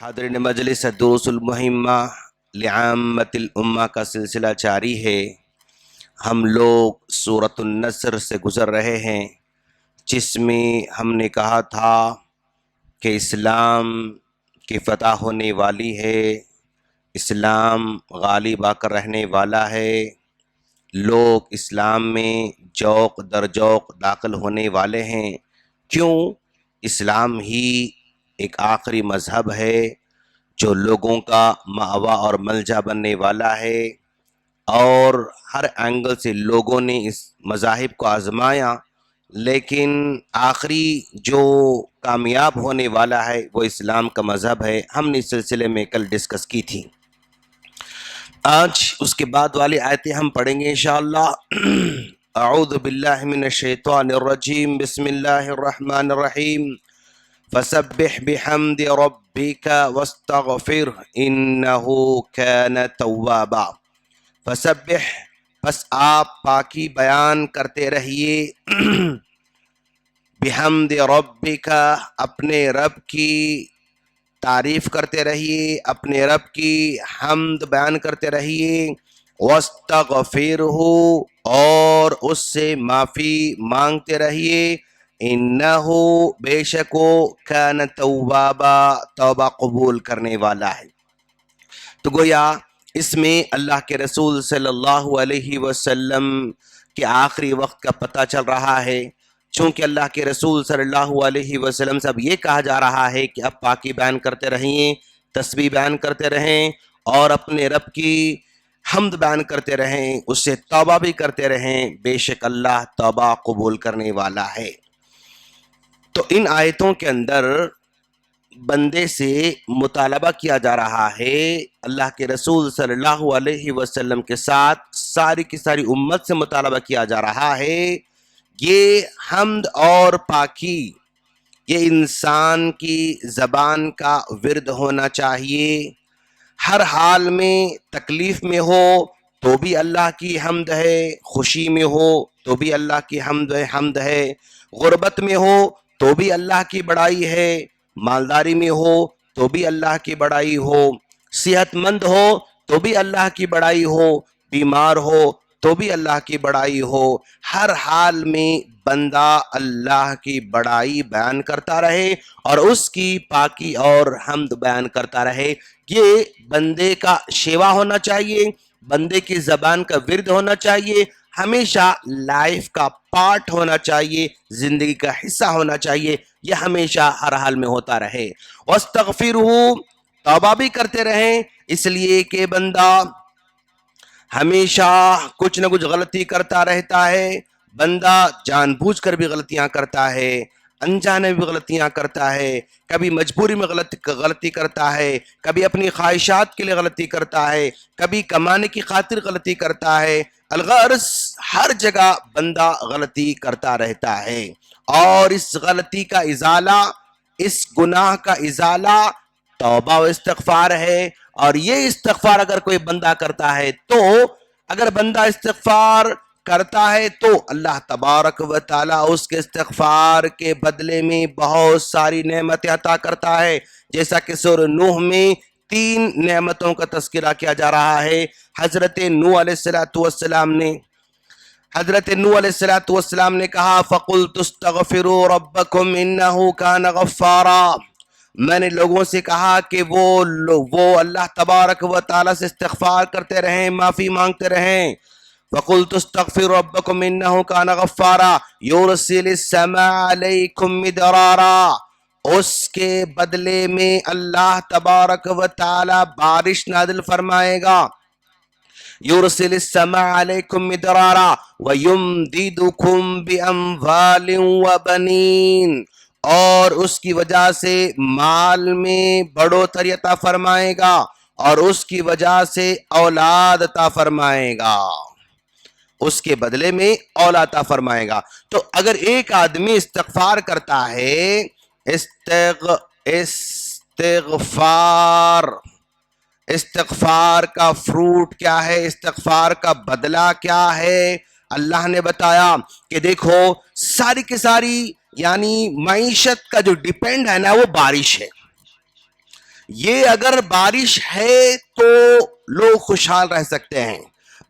حاضرین مجلس دروس المہمہ لعامۃ الامہ کا سلسلہ جاری ہے۔ ہم لوگ سورۃ النصر سے گزر رہے ہیں، جس میں ہم نے کہا تھا کہ اسلام کی فتح ہونے والی ہے، اسلام غالب آ کر رہنے والا ہے، لوگ اسلام میں جوق در جوق داخل ہونے والے ہیں۔ کیوں؟ اسلام ہی ایک آخری مذہب ہے جو لوگوں کا مأویٰ اور ملجا بننے والا ہے، اور ہر اینگل سے لوگوں نے اس مذاہب کو آزمایا، لیکن آخری جو کامیاب ہونے والا ہے وہ اسلام کا مذہب ہے۔ ہم نے اس سلسلے میں کل ڈسکس کی تھی۔ آج اس کے بعد والی آیتیں ہم پڑھیں گے انشاءاللہ۔ اعوذ باللہ من الشیطان الرجیم، بسم اللہ الرحمن الرحیم۔ فسبح بحمد ربک واستغفر انہ کان توابا۔ فسبح، پس آپ پاکی بیان کرتے رہیے، بحمد ربک، اپنے رب کی تعریف کرتے رہیے، اپنے رب کی حمد بیان کرتے رہیے، واستغفرہ، اور اس سے معافی مانگتے رہیے، انہ، بے شک وہ، کان توابا، توبہ قبول کرنے والا ہے۔ تو گویا اس میں اللہ کے رسول صلی اللہ علیہ وسلم کے آخری وقت کا پتہ چل رہا ہے، چونکہ اللہ کے رسول صلی اللہ علیہ وسلم سے اب یہ کہا جا رہا ہے کہ اب پاکی بیان کرتے رہیں، تسبیح بیان کرتے رہیں، اور اپنے رب کی حمد بیان کرتے رہیں، اس سے توبہ بھی کرتے رہیں، بے شک اللہ توبہ قبول کرنے والا ہے۔ تو ان آیتوں کے اندر بندے سے مطالبہ کیا جا رہا ہے، اللہ کے رسول صلی اللہ علیہ وسلم کے ساتھ ساری کی ساری امت سے مطالبہ کیا جا رہا ہے، یہ حمد اور پاکی یہ انسان کی زبان کا ورد ہونا چاہیے۔ ہر حال میں، تکلیف میں ہو تو بھی اللہ کی حمد ہے، خوشی میں ہو تو بھی اللہ کی حمد ہے، غربت میں ہو تو بھی اللہ کی بڑائی ہے، مالداری میں ہو تو بھی اللہ کی بڑائی ہو، صحت مند ہو تو بھی اللہ کی بڑائی ہو، بیمار ہو تو بھی اللہ کی بڑائی ہو، ہر حال میں بندہ اللہ کی بڑائی بیان کرتا رہے اور اس کی پاکی اور حمد بیان کرتا رہے۔ یہ بندے کا شیوا ہونا چاہیے، بندے کی زبان کا ورد ہونا چاہیے، ہمیشہ لائف کا پارٹ ہونا چاہیے، زندگی کا حصہ ہونا چاہیے، یہ ہمیشہ ہر حال میں ہوتا رہے۔ وَاسْتَغْفِرُهُ، توبہ بھی کرتے رہیں، اس لیے کہ بندہ ہمیشہ کچھ نہ کچھ غلطی کرتا رہتا ہے، بندہ جان بوجھ کر بھی غلطیاں کرتا ہے، انجانے بھی غلطیاں کرتا ہے، کبھی مجبوری میں غلطی کرتا ہے، کبھی اپنی خواہشات کے لیے غلطی کرتا ہے، کبھی کمانے کی خاطر غلطی کرتا ہے، الغرض ہر جگہ بندہ غلطی کرتا رہتا ہے، اور اس غلطی کا ازالہ، اس گناہ کا ازالہ توبہ و استغفار ہے۔ اور یہ استغفار اگر کوئی بندہ کرتا ہے تو، اگر بندہ استغفار کرتا ہے تو اللہ تبارک و تعالی اس کے استغفار کے بدلے میں بہت ساری نعمتیں عطا کرتا ہے، جیسا کہ سورہ نوح میں 3 نعمتوں کا تذکرہ کیا جا رہا ہے۔ حضرت نوح علیہ السلام نے کہا، فَقُلْتُ اسْتَغْفِرُوا رَبَّكُمْ إِنَّهُ كَانَ غَفَّارًا، میں نے لوگوں سے کہا کہ وہ اللہ تبارک و تعالیٰ سے استغفار کرتے رہیں، معافی مانگتے رہیں۔ فَقُلْتُ اسْتَغْفِرُوا رَبَّكُمْ إِنَّهُ كَانَ غَفَّارًا يُرْسِلِ السَّمَاءَ عَلَيْكُمْ مِدْرَارًا، اس کے بدلے میں اللہ تبارک و تعالیٰ بارش نازل فرمائے گا، يُرْسِلِ السَّمَاءَ عَلَيْكُمْ مِدْرَارًا وَيُمْدِدُكُمْ بِأَمْوَالٍ وَبَنِينَ، اور اس کی وجہ سے مال میں بڑھوتری عطا فرمائے گا، اور اس کی وجہ سے اولاد عطا فرمائے گا، اس کے بدلے میں اولاد عطا فرمائے گا۔ تو اگر ایک آدمی استغفار کرتا ہے، استغفار کا فروٹ کیا ہے، استغفار کا بدلہ کیا ہے، اللہ نے بتایا کہ دیکھو ساری کی ساری یعنی معیشت کا جو ڈیپینڈ ہے نا وہ بارش ہے۔ یہ اگر بارش ہے تو لوگ خوشحال رہ سکتے ہیں،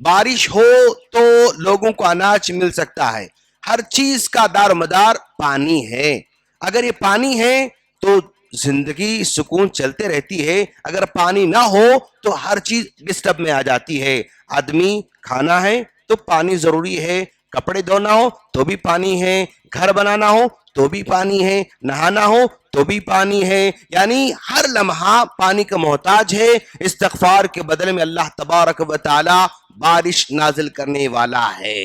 بارش ہو تو لوگوں کو اناج مل سکتا ہے، ہر چیز کا دار مدار پانی ہے، اگر یہ پانی ہے تو زندگی سکون چلتے رہتی ہے، اگر پانی نہ ہو تو ہر چیز ڈسٹرب میں آ جاتی ہے، آدمی کھانا ہے تو پانی ضروری ہے، کپڑے دھونا ہو تو بھی پانی ہے، گھر بنانا ہو تو بھی پانی ہے، نہانا ہو تو بھی پانی ہے، یعنی ہر لمحہ پانی کا محتاج ہے۔ استغفار کے بدلے میں اللہ تبارک و تعالی بارش نازل کرنے والا ہے،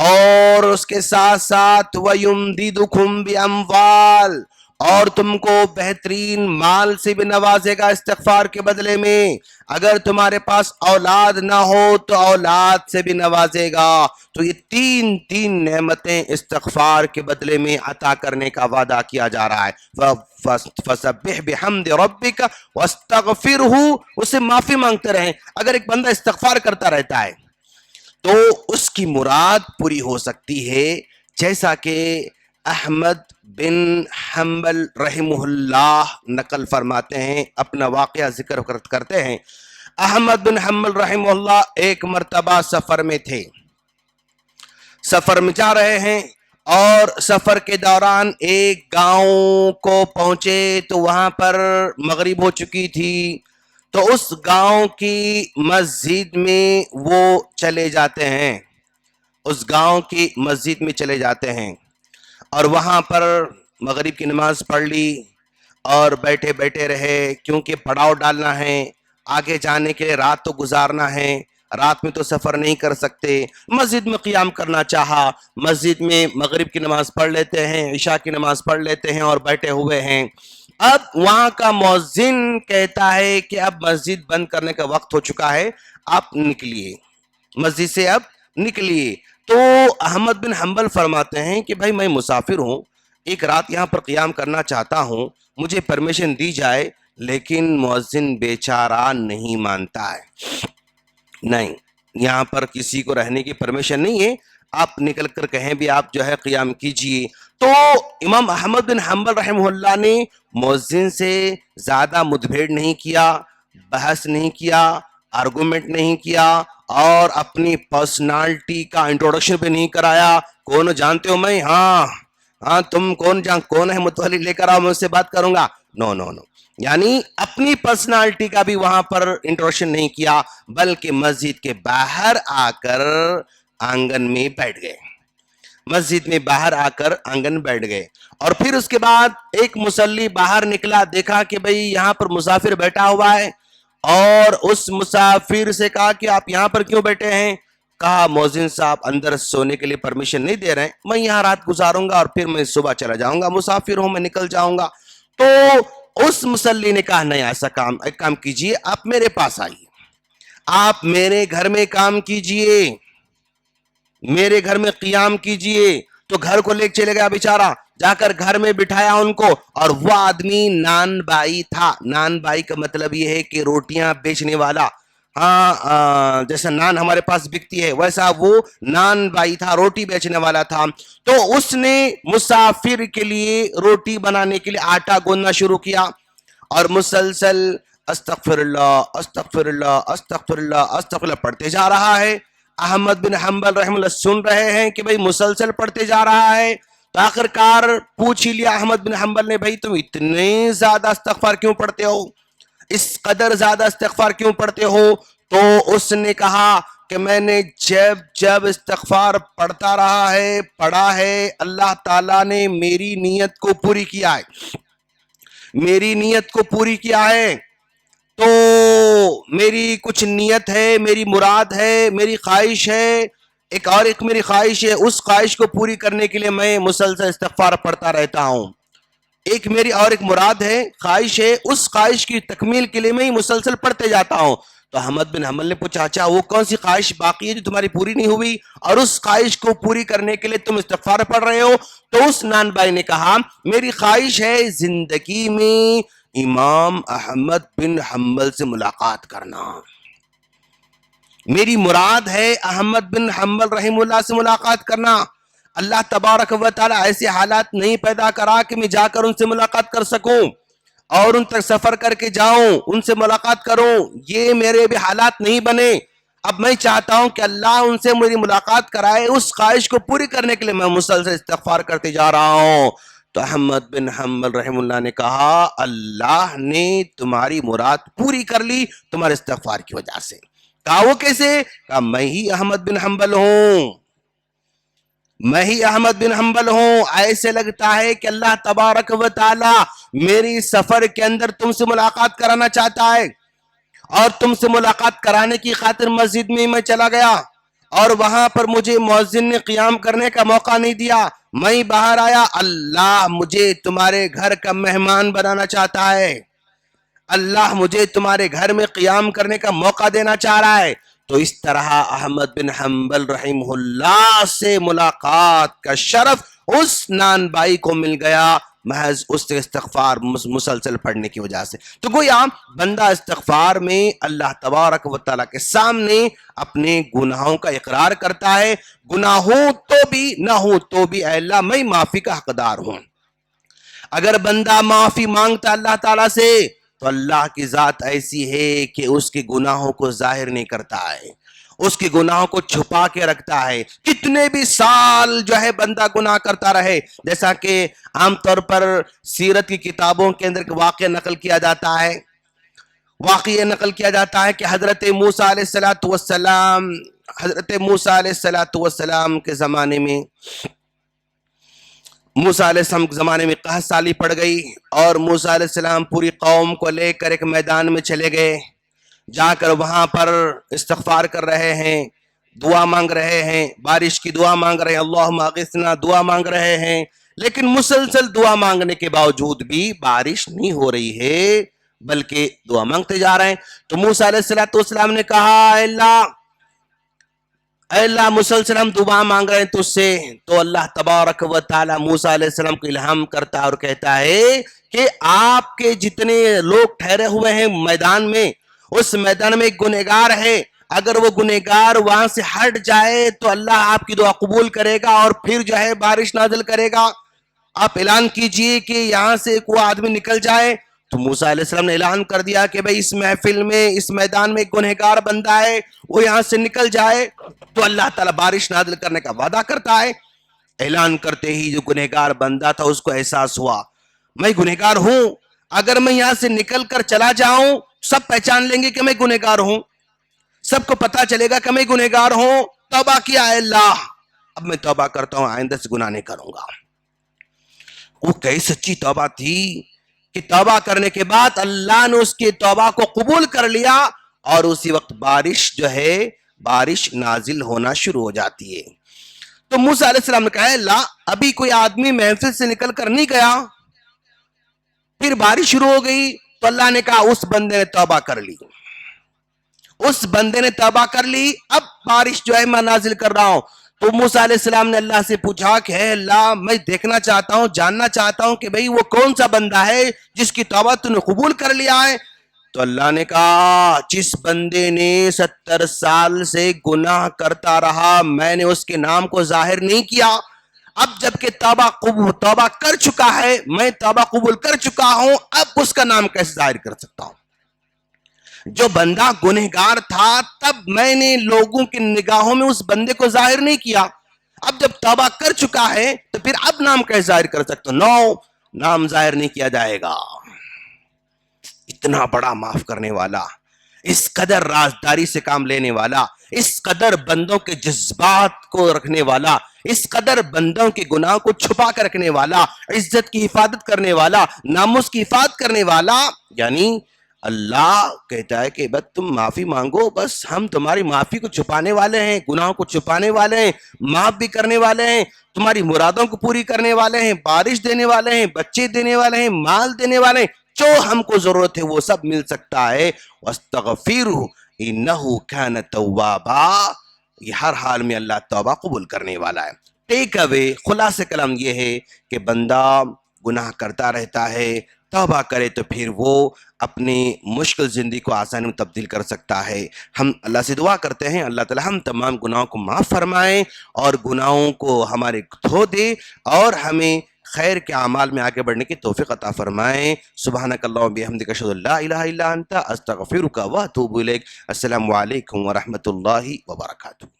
اور اس کے ساتھ ساتھ وَيُمْدِدُكُمْ بِأَمْوَالٍ، اور تم کو بہترین مال سے بھی نوازے گا استغفار کے بدلے میں، اگر تمہارے پاس اولاد نہ ہو تو اولاد سے بھی نوازے گا، تو یہ تین نعمتیں استغفار کے بدلے میں عطا کرنے کا وعدہ کیا جا رہا ہے۔ فَسَبِّحْ بِحَمْدِ رَبِّكَ وَاسْتَغْفِرْهُ، اس سے معافی مانگتے رہیں۔ اگر ایک بندہ استغفار کرتا رہتا ہے تو اس کی مراد پوری ہو سکتی ہے، جیسا کہ احمد بن حنبل رحمہ اللہ نقل فرماتے ہیں، اپنا واقعہ ذکر کرتے ہیں۔ احمد بن حنبل رحمہ اللہ ایک مرتبہ سفر میں تھے، سفر میں جا رہے ہیں، اور سفر کے دوران ایک گاؤں کو پہنچے تو وہاں پر مغرب ہو چکی تھی، تو اس گاؤں کی مسجد میں وہ چلے جاتے ہیں، اس گاؤں کی مسجد میں چلے جاتے ہیں، اور وہاں پر مغرب کی نماز پڑھ لی اور بیٹھے بیٹھے رہے، کیونکہ پڑاؤ ڈالنا ہے، آگے جانے کے لیے رات تو گزارنا ہے، رات میں تو سفر نہیں کر سکتے، مسجد میں قیام کرنا چاہا، مسجد میں مغرب کی نماز پڑھ لیتے ہیں، عشاء کی نماز پڑھ لیتے ہیں اور بیٹھے ہوئے ہیں۔ اب وہاں کا مؤذن کہتا ہے کہ اب مسجد بند کرنے کا وقت ہو چکا ہے، آپ نکلیے، مسجد سے اب نکلیے۔ تو احمد بن حنبل فرماتے ہیں کہ بھائی میں مسافر ہوں، ایک رات یہاں پر قیام کرنا چاہتا ہوں، مجھے پرمیشن دی جائے، لیکن مؤذن بیچارہ نہیں مانتا ہے، نہیں، یہاں پر کسی کو رہنے کی پرمیشن نہیں ہے، آپ نکل کر کہیں بھی آپ جو ہے قیام کیجئے۔ تو امام احمد بن حنبل رحمہ اللہ نے مؤذن سے زیادہ مدبھیڑ نہیں کیا، بحث نہیں کیا، آرگومنٹ نہیں کیا، اور اپنی پرسنالٹی کا انٹروڈکشن بھی نہیں کرایا، کون جانتے ہو میں، ہاں تم کون ہے متولی، لے کر آؤ میں اس سے بات کروں گا، نو نو نو، یعنی اپنی پرسنالٹی کا بھی وہاں پر انٹروڈکشن نہیں کیا، بلکہ مسجد کے باہر آ کر آنگن میں بیٹھ گئے، مسجد میں باہر آ کر آنگن بیٹھ گئے، اور پھر اس کے بعد ایک مصلی باہر نکلا، دیکھا کہ بھئی یہاں پر مسافر بیٹھا ہوا ہے، اور اس مسافر سے کہا کہ آپ یہاں پر کیوں بیٹھے ہیں؟ کہا مؤذن صاحب اندر سونے کے لیے پرمیشن نہیں دے رہے ہیں، میں یہاں رات گزاروں گا اور پھر میں صبح چلا جاؤں گا، مسافر ہوں میں نکل جاؤں گا۔ تو اس مصلی نے کہا نہیں، ایسا ایک کام کیجئے، آپ میرے پاس آئیے، آپ میرے گھر میں کام کیجئے، میرے گھر میں قیام کیجئے۔ تو گھر کو لے چلے گیا بیچارہ، جا کر گھر میں بٹھایا ان کو، اور وہ آدمی نان بائی تھا، نان بائی کا مطلب یہ ہے کہ روٹیاں بیچنے والا، جیسا نان ہمارے پاس بکتی ہے ویسا وہ نان بائی تھا، روٹی بیچنے والا تھا۔ تو اس نے مسافر کے لیے روٹی بنانے کے لیے آٹا گوندنا شروع کیا، اور مسلسل استغفر اللہ استغفر اللہ استغفر اللہ استغفر اللہ پڑھتے جا رہا ہے۔ احمد بن حنبل رحمہ اللہ سن رہے ہیں کہ بھئی مسلسل پڑھتے جا رہا ہے، تو آخر کار پوچھ ہی لیا احمد بن حنبل نے، بھئی تم اتنے زیادہ استغفار کیوں پڑھتے ہو، اس قدر زیادہ استغفار کیوں پڑھتے ہو؟ تو اس نے کہا کہ میں نے جب استغفار پڑھتا رہا ہے، پڑھا ہے، اللہ تعالیٰ نے میری نیت کو پوری کیا ہے، میری نیت کو پوری کیا ہے، تو میری کچھ نیت ہے، میری مراد ہے، میری خواہش ہے، ایک میری خواہش ہے، اس خواہش کو پوری کرنے کے لیے میں مسلسل استغفار پڑھتا رہتا ہوں، ایک میری اور ایک مراد ہے، خواہش ہے، اس خواہش کی تکمیل کے لیے میں مسلسل پڑھتے جاتا ہوں۔ تو احمد بن حنبل نے پوچھا اچھا وہ کون سی خواہش باقی ہے جو تمہاری پوری نہیں ہوئی، اور اس خواہش کو پوری کرنے کے لیے تم استغفار پڑھ رہے ہو؟ تو اس نان بھائی نے کہا میری خواہش ہے زندگی میں امام احمد بن حنبل سے ملاقات کرنا، میری مراد ہے احمد بن حنبل رحم اللہ سے ملاقات کرنا، اللہ تبارک و تعالی ایسے حالات نہیں پیدا کرا کہ میں جا کر ان سے ملاقات کر سکوں، اور ان تک سفر کر کے جاؤں، ان سے ملاقات کروں، یہ میرے بھی حالات نہیں بنے۔ اب میں چاہتا ہوں کہ اللہ ان سے میری ملاقات کرائے، اس خواہش کو پوری کرنے کے لیے میں مسلسل استغفار کرتے جا رہا ہوں۔ تو احمد بن حنبل رحم اللہ نے کہا اللہ نے تمہاری مراد پوری کر لی تمہارے استغفار کی وجہ سے۔ کہا وہ کیسے؟ کہا میں ہی احمد بن حنبل ہوں، میں ہی احمد بن حنبل ہوں۔ ایسے لگتا ہے کہ اللہ تبارک و تعالی میری سفر کے اندر تم سے ملاقات کرانا چاہتا ہے، اور تم سے ملاقات کرانے کی خاطر مسجد میں چلا گیا، اور وہاں پر مجھے مؤذن نے قیام کرنے کا موقع نہیں دیا، میں باہر آیا۔ اللہ مجھے تمہارے گھر کا مہمان بنانا چاہتا ہے، اللہ مجھے تمہارے گھر میں قیام کرنے کا موقع دینا چاہ رہا ہے۔ تو اس طرح احمد بن حنبل رحمہ اللہ سے ملاقات کا شرف اس نان بائی کو مل گیا محض اس استغفار مسلسل پڑھنے کی وجہ سے۔ تو گویا بندہ استغفار میں اللہ تبارک و تعالیٰ کے سامنے اپنے گناہوں کا اقرار کرتا ہے، گناہ ہوں تو بھی نہ ہوں تو بھی اے اللہ میں معافی کا حقدار ہوں۔ اگر بندہ معافی مانگتا اللہ تعالیٰ سے تو اللہ کی ذات ایسی ہے کہ اس کے گناہوں کو ظاہر نہیں کرتا ہے، اس کے گناہوں کو چھپا کے رکھتا ہے۔ کتنے بھی سال جو ہے بندہ گناہ کرتا رہے، جیسا کہ عام طور پر سیرت کی کتابوں کے اندر واقعہ نقل کیا جاتا ہے، کہ حضرت موسیٰ علیہ السلام کے زمانے میں موسیٰ علیہ السلام کے زمانے میں قحط سالی پڑ گئی، اور موسیٰ علیہ السلام پوری قوم کو لے کر ایک میدان میں چلے گئے، جا کر وہاں پر استغفار کر رہے ہیں، دعا مانگ رہے ہیں، بارش کی دعا مانگ رہے ہیں، اللہم اغثنا دعا مانگ رہے ہیں، لیکن مسلسل دعا مانگنے کے باوجود بھی بارش نہیں ہو رہی ہے، بلکہ دعا مانگتے جا رہے ہیں۔ تو موسیٰ علیہ السلام نے کہا اے اللہ مسلسل ہم دعا مانگ رہے ہیں تجھ سے۔ تو اللہ تبارک و تعالی موسیٰ علیہ السلام کو الہام کرتا ہے اور کہتا ہے کہ آپ کے جتنے لوگ ٹھہرے ہوئے ہیں میدان میں، اس میدان میں ایک گنہگار ہے، اگر وہ گنہگار وہاں سے ہٹ جائے تو اللہ آپ کی دعا قبول کرے گا اور پھر جو ہے بارش نازل کرے گا۔ آپ اعلان کیجئے کہ یہاں سے کوئی آدمی نکل جائے۔ تو موسیٰ علیہ السلام نے اعلان کر دیا کہ بھئی اس محفل میں، اس میدان میں ایک گنہگار بندہ ہے، وہ یہاں سے نکل جائے تو اللہ تعالیٰ بارش نازل کرنے کا وعدہ کرتا ہے۔ اعلان کرتے ہی جو گنہگار بندہ تھا اس کو احساس ہوا میں گنہگار ہوں، اگر میں یہاں سے نکل کر چلا جاؤں سب پہچان لیں گے کہ میں گنہگار ہوں، سب کو پتا چلے گا کہ میں گنہگار ہوں۔ توبہ کیا اے اللہ اب میں توبہ کرتا ہوں، آئندہ سے گناہ نہیں کروں گا۔ وہ کئی سچی توبہ تھی کہ توبہ کرنے کے بعد اللہ نے اس کی توبہ کو قبول کر لیا، اور اسی وقت بارش جو ہے بارش نازل ہونا شروع ہو جاتی ہے۔ تو موسیٰ علیہ السلام نے کہا اللہ ابھی کوئی آدمی محفل سے نکل کر نہیں گیا، پھر بارش شروع ہو گئی، تو اللہ نے کہا اس بندے نے توبہ کر لی، اس بندے نے توبہ کر لی، اب بارش جو ہے میں نازل کر رہا ہوں۔ تو موسیٰ علیہ السلام نے اللہ سے پوچھا کہ اے اللہ میں دیکھنا چاہتا ہوں، جاننا چاہتا ہوں کہ بھئی وہ کون سا بندہ ہے جس کی توبہ تو نے قبول کر لیا ہے۔ تو اللہ نے کہا جس بندے نے 70 سال سے گناہ کرتا رہا، میں نے اس کے نام کو ظاہر نہیں کیا، اب جبکہ توبہ کر چکا ہے، میں توبہ قبول کر چکا ہوں، اب اس کا نام کیسے ظاہر کر سکتا ہوں؟ جو بندہ گنہگار تھا تب میں نے لوگوں کی نگاہوں میں اس بندے کو ظاہر نہیں کیا، اب جب توبہ کر چکا ہے تو پھر اب نام کیسے ظاہر کر سکتا ہوں؟ نو، نام ظاہر نہیں کیا جائے گا۔ اتنا بڑا معاف کرنے والا، اس قدر رازداری سے کام لینے والا، اس قدر بندوں کے جذبات کو رکھنے والا، اس قدر بندوں کے گناہوں کو چھپا کر رکھنے والا، عزت کی حفاظت کرنے والا، ناموس کی حفاظت کرنے والا، یعنی اللہ کہتا ہے کہ بس تم معافی مانگو، بس ہم تمہاری معافی کو چھپانے والے ہیں، گناہوں کو چھپانے والے ہیں، معاف بھی کرنے والے ہیں، تمہاری مرادوں کو پوری کرنے والے ہیں، بارش دینے والے ہیں، بچے دینے والے ہیں، مال دینے والے ہیں، جو ہم کو ضرورت ہے وہ سب مل سکتا ہے۔ وَاسْتَغْفِرْهُ إِنَّهُ كَانَ تَوَّابًا، یہ ہر حال میں اللہ توبہ قبول کرنے والا ہے۔ ٹیک اوے، خلاصہ کلام یہ ہے کہ بندہ گناہ کرتا رہتا ہے، توبہ کرے تو پھر وہ اپنی مشکل زندگی کو آسانی میں تبدیل کر سکتا ہے۔ ہم اللہ سے دعا کرتے ہیں اللہ تعالی ہم تمام گناہوں کو معاف فرمائیں اور گناہوں کو ہمارے دھو دے اور ہمیں خیر کے اعمال میں آگے بڑھنے کی توفیق عطا فرمائیں. سبحانک اللہم و بحمدک اشہد ان لا الہ الا انت استغفرک و اتوب الیک. السلام علیکم ورحمۃ اللہ وبرکاتہ.